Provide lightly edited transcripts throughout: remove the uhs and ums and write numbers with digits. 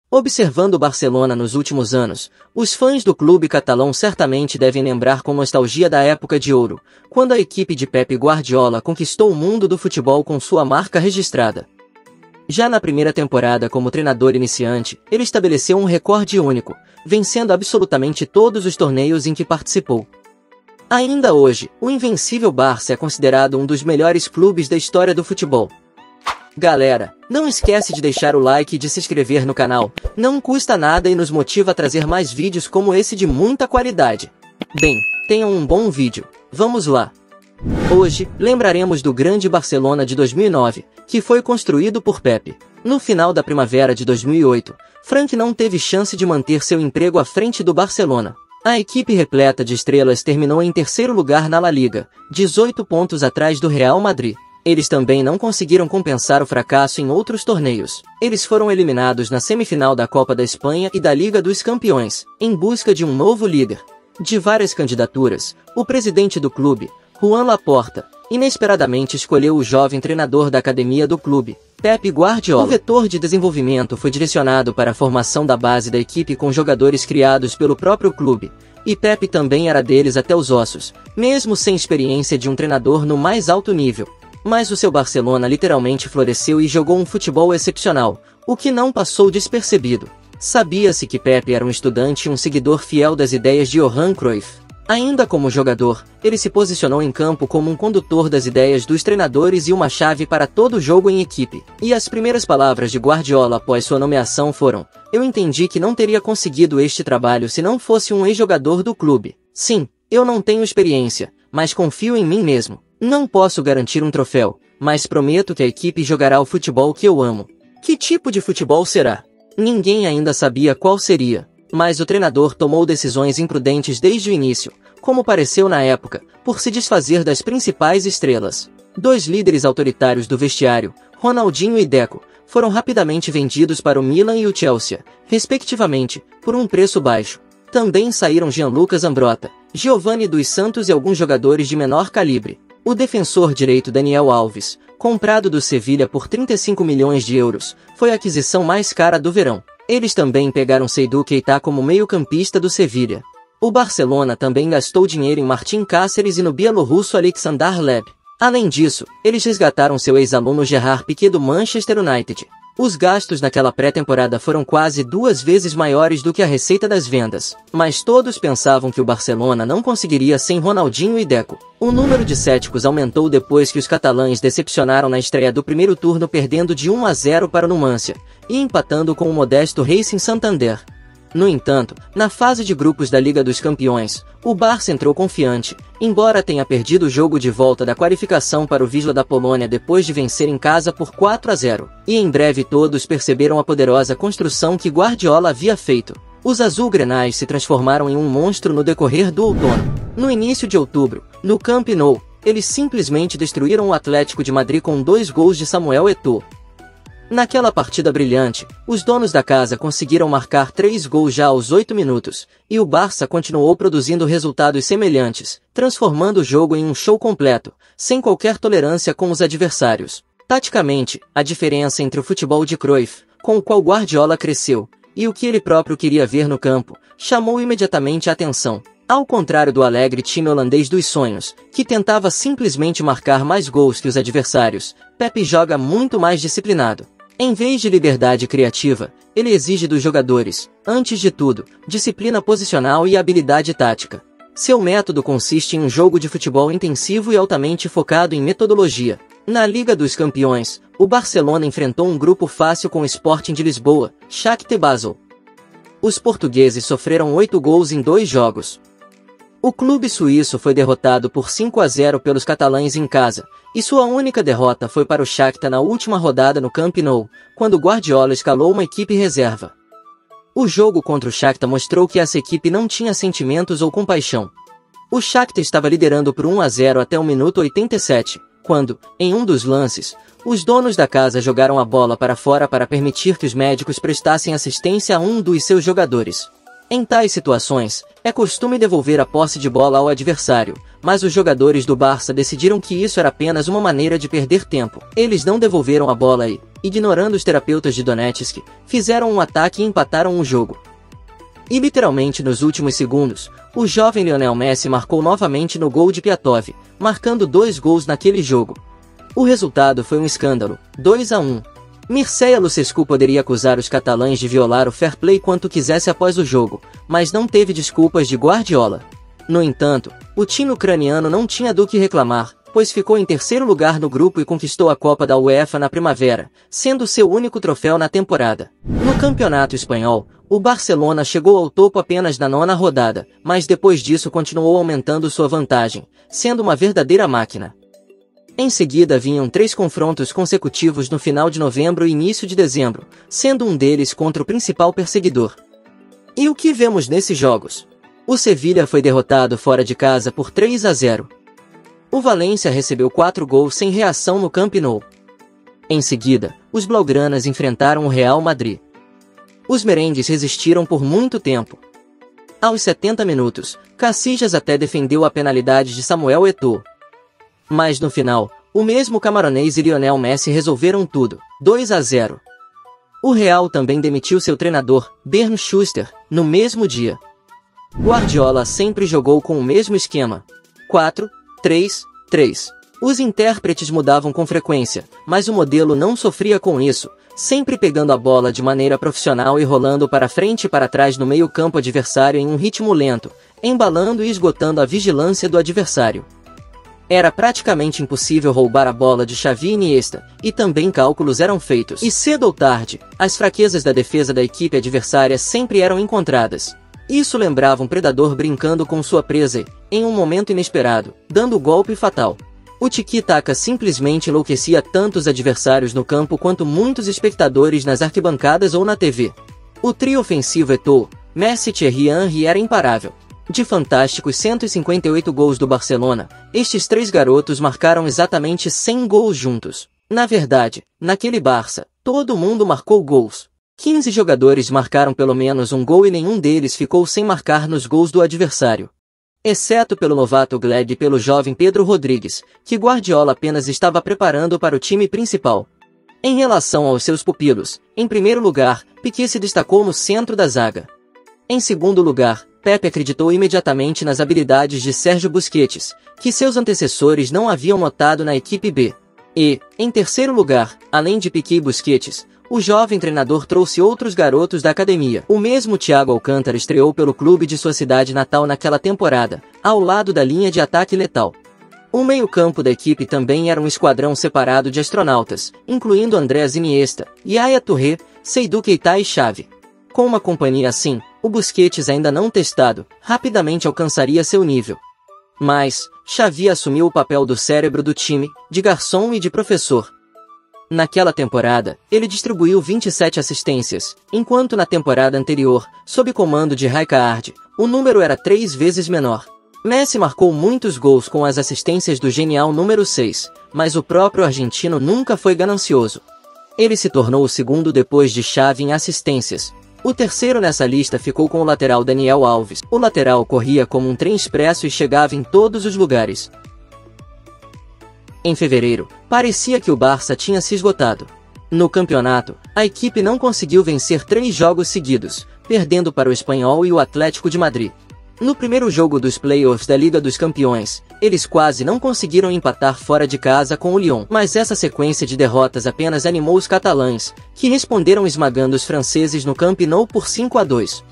Observando o Barcelona nos últimos anos, os fãs do clube catalão certamente devem lembrar com nostalgia da época de ouro, quando a equipe de Pep Guardiola conquistou o mundo do futebol com sua marca registrada. Já na primeira temporada como treinador iniciante, ele estabeleceu um recorde único, vencendo absolutamente todos os torneios em que participou. Ainda hoje, o invencível Barça é considerado um dos melhores clubes da história do futebol. Galera, não esquece de deixar o like e de se inscrever no canal, não custa nada e nos motiva a trazer mais vídeos como esse de muita qualidade. Bem, tenham um bom vídeo, vamos lá! Hoje, lembraremos do grande Barcelona de 2009, que foi construído por Pep. No final da primavera de 2008, Frank não teve chance de manter seu emprego à frente do Barcelona. A equipe repleta de estrelas terminou em terceiro lugar na La Liga, 18 pontos atrás do Real Madrid. Eles também não conseguiram compensar o fracasso em outros torneios. Eles foram eliminados na semifinal da Copa da Espanha e da Liga dos Campeões, em busca de um novo líder. De várias candidaturas, o presidente do clube, Joan Laporta, inesperadamente escolheu o jovem treinador da academia do clube, Pep Guardiola. O vetor de desenvolvimento foi direcionado para a formação da base da equipe com jogadores criados pelo próprio clube, e Pep também era deles até os ossos, mesmo sem experiência de um treinador no mais alto nível. Mas o seu Barcelona literalmente floresceu e jogou um futebol excepcional, o que não passou despercebido. Sabia-se que Pep era um estudante e um seguidor fiel das ideias de Johan Cruyff. Ainda como jogador, ele se posicionou em campo como um condutor das ideias dos treinadores e uma chave para todo jogo em equipe. E as primeiras palavras de Guardiola após sua nomeação foram: "Eu entendi que não teria conseguido este trabalho se não fosse um ex-jogador do clube. Sim, eu não tenho experiência, mas confio em mim mesmo. Não posso garantir um troféu, mas prometo que a equipe jogará o futebol que eu amo." Que tipo de futebol será? Ninguém ainda sabia qual seria. Mas o treinador tomou decisões imprudentes desde o início, como pareceu na época, por se desfazer das principais estrelas. Dois líderes autoritários do vestiário, Ronaldinho e Deco, foram rapidamente vendidos para o Milan e o Chelsea, respectivamente, por um preço baixo. Também saíram Gianluca Zambrotta, Giovanni dos Santos e alguns jogadores de menor calibre. O defensor direito Daniel Alves, comprado do Sevilha por 35 milhões de euros, foi a aquisição mais cara do verão. Eles também pegaram Seydou Keita como meio-campista do Sevilha. O Barcelona também gastou dinheiro em Martin Cáceres e no bielorrusso Aleksandar Leb. Além disso, eles resgataram seu ex-aluno Gerard Piqué do Manchester United. Os gastos naquela pré-temporada foram quase 2 vezes maiores do que a receita das vendas, mas todos pensavam que o Barcelona não conseguiria sem Ronaldinho e Deco. O número de céticos aumentou depois que os catalães decepcionaram na estreia do primeiro turno perdendo de 1-0 para o Numancia, e empatando com o modesto Racing Santander. No entanto, na fase de grupos da Liga dos Campeões, o Barça entrou confiante, embora tenha perdido o jogo de volta da qualificação para o Wisła da Polônia depois de vencer em casa por 4-0, e em breve todos perceberam a poderosa construção que Guardiola havia feito. Os azulgrenais se transformaram em um monstro no decorrer do outono. No início de outubro, no Camp Nou, eles simplesmente destruíram o Atlético de Madrid com 2 gols de Samuel Eto'o. Naquela partida brilhante, os donos da casa conseguiram marcar 3 gols já aos 8 minutos, e o Barça continuou produzindo resultados semelhantes, transformando o jogo em um show completo, sem qualquer tolerância com os adversários. Taticamente, a diferença entre o futebol de Cruyff, com o qual Guardiola cresceu, e o que ele próprio queria ver no campo, chamou imediatamente a atenção. Ao contrário do alegre time holandês dos sonhos, que tentava simplesmente marcar mais gols que os adversários, Pep joga muito mais disciplinado. Em vez de liberdade criativa, ele exige dos jogadores, antes de tudo, disciplina posicional e habilidade tática. Seu método consiste em um jogo de futebol intensivo e altamente focado em metodologia. Na Liga dos Campeões, o Barcelona enfrentou um grupo fácil com o Sporting de Lisboa, Shakhtar Basel. Os portugueses sofreram 8 gols em 2 jogos. O clube suíço foi derrotado por 5-0 pelos catalães em casa, e sua única derrota foi para o Shakhtar na última rodada no Camp Nou, quando Guardiola escalou uma equipe reserva. O jogo contra o Shakhtar mostrou que essa equipe não tinha sentimentos ou compaixão. O Shakhtar estava liderando por 1-0 até o minuto 87, quando, em um dos lances, os donos da casa jogaram a bola para fora para permitir que os médicos prestassem assistência a um dos seus jogadores. Em tais situações, é costume devolver a posse de bola ao adversário, mas os jogadores do Barça decidiram que isso era apenas uma maneira de perder tempo. Eles não devolveram a bola e, ignorando os terapeutas de Donetsk, fizeram um ataque e empataram o jogo. E literalmente nos últimos segundos, o jovem Lionel Messi marcou novamente no gol de Piatov, marcando 2 gols naquele jogo. O resultado foi um escândalo, 2-1. Mircea Lucescu poderia acusar os catalães de violar o fair play quanto quisesse após o jogo, mas não teve desculpas de Guardiola. No entanto, o time ucraniano não tinha do que reclamar, pois ficou em terceiro lugar no grupo e conquistou a Copa da UEFA na primavera, sendo seu único troféu na temporada. No campeonato espanhol, o Barcelona chegou ao topo apenas na 9ª rodada, mas depois disso continuou aumentando sua vantagem, sendo uma verdadeira máquina. Em seguida vinham 3 confrontos consecutivos no final de novembro e início de dezembro, sendo um deles contra o principal perseguidor. E o que vemos nesses jogos? O Sevilla foi derrotado fora de casa por 3-0. O Valência recebeu 4 gols sem reação no Camp Nou. Em seguida, os blaugranas enfrentaram o Real Madrid. Os merengues resistiram por muito tempo. Aos 70 minutos, Casillas até defendeu a penalidade de Samuel Eto'o. Mas no final, o mesmo camaronês e Lionel Messi resolveram tudo, 2-0. O Real também demitiu seu treinador, Bernd Schuster, no mesmo dia. Guardiola sempre jogou com o mesmo esquema, 4-3-3. Os intérpretes mudavam com frequência, mas o modelo não sofria com isso, sempre pegando a bola de maneira profissional e rolando para frente e para trás no meio-campo adversário em um ritmo lento, embalando e esgotando a vigilância do adversário. Era praticamente impossível roubar a bola de Xavi e Iniesta, e também cálculos eram feitos. E cedo ou tarde, as fraquezas da defesa da equipe adversária sempre eram encontradas. Isso lembrava um predador brincando com sua presa e, em um momento inesperado, dando o golpe fatal. O tiki-taka simplesmente enlouquecia tanto os adversários no campo quanto muitos espectadores nas arquibancadas ou na TV. O trio ofensivo Eto'o, Messi e Thierry Henry era imparável. De fantásticos 158 gols do Barcelona, estes 3 garotos marcaram exatamente 100 gols juntos. Na verdade, naquele Barça, todo mundo marcou gols. 15 jogadores marcaram pelo menos um gol e nenhum deles ficou sem marcar nos gols do adversário. Exceto pelo novato Gled e pelo jovem Pedro Rodrigues, que Guardiola apenas estava preparando para o time principal. Em relação aos seus pupilos, em primeiro lugar, Piqué se destacou no centro da zaga. Em segundo lugar, Pepe acreditou imediatamente nas habilidades de Sérgio Busquets, que seus antecessores não haviam notado na equipe B. E, em terceiro lugar, além de Piqué e Busquets, o jovem treinador trouxe outros garotos da academia. O mesmo Thiago Alcântara estreou pelo clube de sua cidade natal naquela temporada, ao lado da linha de ataque letal. O meio-campo da equipe também era um esquadrão separado de astronautas, incluindo Andrés Iniesta, Yaya Touré, Seydou Keita e Xavi. Com uma companhia assim, o Busquets ainda não testado, rapidamente alcançaria seu nível. Mas, Xavi assumiu o papel do cérebro do time, de garçom e de professor. Naquela temporada, ele distribuiu 27 assistências, enquanto na temporada anterior, sob comando de Rijkaard, o número era 3 vezes menor. Messi marcou muitos gols com as assistências do genial número 6, mas o próprio argentino nunca foi ganancioso. Ele se tornou o segundo depois de Xavi em assistências. O terceiro nessa lista ficou com o lateral Daniel Alves. O lateral corria como um trem expresso e chegava em todos os lugares. Em fevereiro, parecia que o Barça tinha se esgotado. No campeonato, a equipe não conseguiu vencer 3 jogos seguidos, perdendo para o Espanhol e o Atlético de Madrid. No primeiro jogo dos playoffs da Liga dos Campeões, eles quase não conseguiram empatar fora de casa com o Lyon. Mas essa sequência de derrotas apenas animou os catalães, que responderam esmagando os franceses no Camp Nou por 5-2.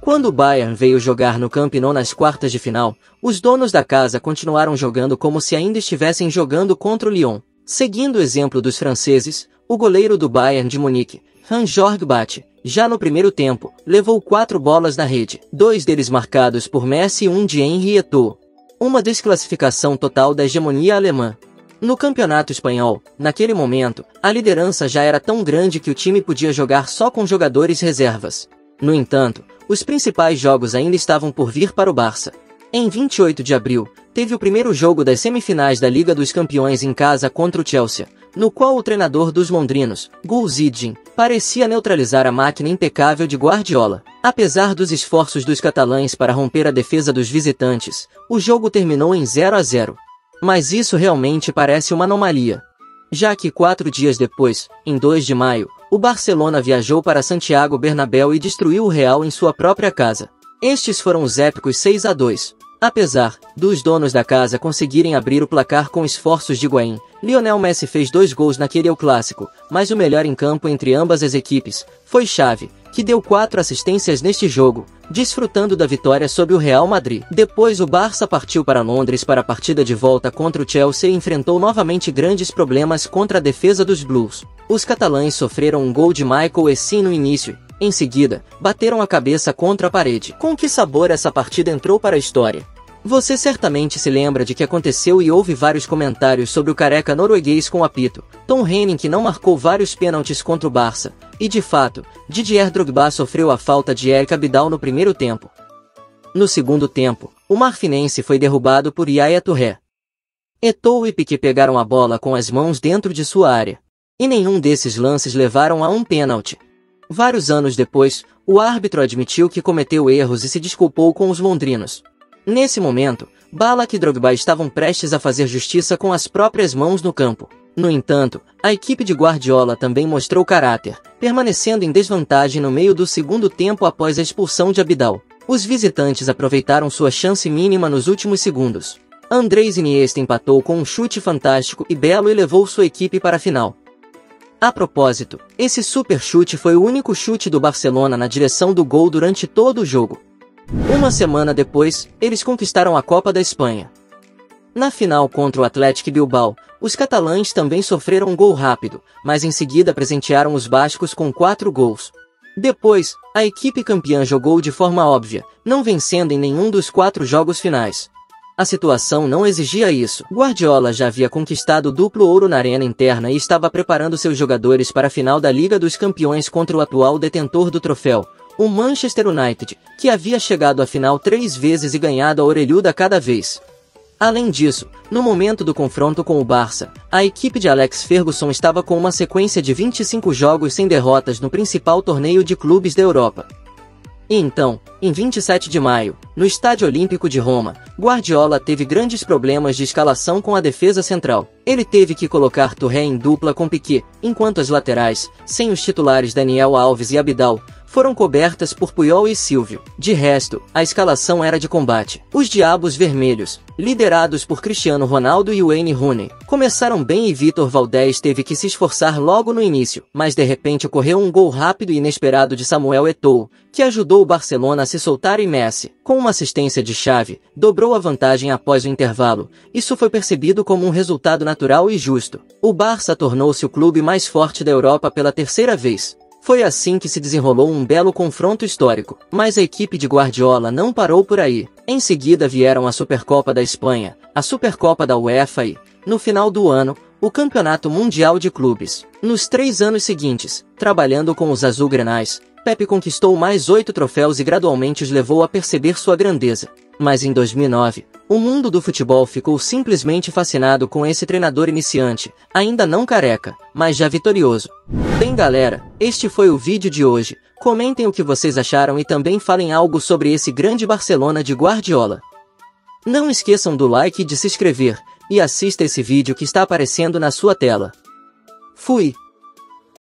Quando o Bayern veio jogar no Camp Nou nas quartas de final, os donos da casa continuaram jogando como se ainda estivessem jogando contra o Lyon. Seguindo o exemplo dos franceses, o goleiro do Bayern de Munique, Hans-Jorge Bate, já no primeiro tempo, levou 4 bolas na rede, 2 deles marcados por Messi e 1 de Henry Eto'o. Uma desclassificação total da hegemonia alemã. No campeonato espanhol, naquele momento, a liderança já era tão grande que o time podia jogar só com jogadores reservas. No entanto, os principais jogos ainda estavam por vir para o Barça. Em 28 de abril, teve o primeiro jogo das semifinais da Liga dos Campeões em casa contra o Chelsea, no qual o treinador dos londrinos, Gus Hiddink, parecia neutralizar a máquina impecável de Guardiola. Apesar dos esforços dos catalães para romper a defesa dos visitantes, o jogo terminou em 0-0. Mas isso realmente parece uma anomalia, já que 4 dias depois, em 2 de maio, o Barcelona viajou para Santiago Bernabéu e destruiu o Real em sua própria casa. Estes foram os épicos 6-2. Apesar dos donos da casa conseguirem abrir o placar com esforços de Higuaín, Lionel Messi fez 2 gols naquele El Clássico, mas o melhor em campo entre ambas as equipes foi Xavi, que deu 4 assistências neste jogo, desfrutando da vitória sobre o Real Madrid. Depois o Barça partiu para Londres para a partida de volta contra o Chelsea e enfrentou novamente grandes problemas contra a defesa dos Blues. Os catalães sofreram um gol de Michael Essien no início. Em seguida, bateram a cabeça contra a parede. Com que sabor essa partida entrou para a história? Você certamente se lembra de que aconteceu e houve vários comentários sobre o careca norueguês com apito, Tom Henning, que não marcou vários pênaltis contra o Barça, e de fato, Didier Drogba sofreu a falta de Eric Abidal no primeiro tempo. No segundo tempo, o marfinense foi derrubado por Yaya Touré. Eto'o e Piqué pegaram a bola com as mãos dentro de sua área. E nenhum desses lances levaram a um pênalti. Vários anos depois, o árbitro admitiu que cometeu erros e se desculpou com os londrinos. Nesse momento, Ballack e Drogba estavam prestes a fazer justiça com as próprias mãos no campo. No entanto, a equipe de Guardiola também mostrou caráter, permanecendo em desvantagem no meio do segundo tempo após a expulsão de Abidal. Os visitantes aproveitaram sua chance mínima nos últimos segundos. Andrés Iniesta empatou com um chute fantástico e belo e levou sua equipe para a final. A propósito, esse super chute foi o único chute do Barcelona na direção do gol durante todo o jogo. Uma semana depois, eles conquistaram a Copa da Espanha. Na final contra o Athletic Bilbao, os catalães também sofreram um gol rápido, mas em seguida presentearam os bascos com 4 gols. Depois, a equipe campeã jogou de forma óbvia, não vencendo em nenhum dos 4 jogos finais. A situação não exigia isso. Guardiola já havia conquistado o duplo ouro na arena interna e estava preparando seus jogadores para a final da Liga dos Campeões contra o atual detentor do troféu, o Manchester United, que havia chegado à final 3 vezes e ganhado a orelhuda cada vez. Além disso, no momento do confronto com o Barça, a equipe de Alex Ferguson estava com uma sequência de 25 jogos sem derrotas no principal torneio de clubes da Europa. E então, em 27 de maio, no Estádio Olímpico de Roma, Guardiola teve grandes problemas de escalação com a defesa central. Ele teve que colocar Touré em dupla com Piqué, enquanto as laterais, sem os titulares Daniel Alves e Abidal, foram cobertas por Puyol e Silvio. De resto, a escalação era de combate. Os Diabos Vermelhos, liderados por Cristiano Ronaldo e Wayne Rooney, começaram bem e Vítor Valdés teve que se esforçar logo no início, mas de repente ocorreu um gol rápido e inesperado de Samuel Eto'o, que ajudou o Barcelona a se soltar e Messi, com uma assistência de Xavi, dobrou a vantagem após o intervalo. Isso foi percebido como um resultado natural e justo. O Barça tornou-se o clube mais forte da Europa pela 3ª vez. Foi assim que se desenrolou um belo confronto histórico, mas a equipe de Guardiola não parou por aí. Em seguida vieram a Supercopa da Espanha, a Supercopa da UEFA e, no final do ano, o Campeonato Mundial de Clubes. Nos 3 anos seguintes, trabalhando com os azulgranais, Pepe conquistou mais 8 troféus e gradualmente os levou a perceber sua grandeza. Mas em 2009, o mundo do futebol ficou simplesmente fascinado com esse treinador iniciante, ainda não careca, mas já vitorioso. Bem galera, este foi o vídeo de hoje. Comentem o que vocês acharam e também falem algo sobre esse grande Barcelona de Guardiola. Não esqueçam do like e de se inscrever, e assista esse vídeo que está aparecendo na sua tela. Fui!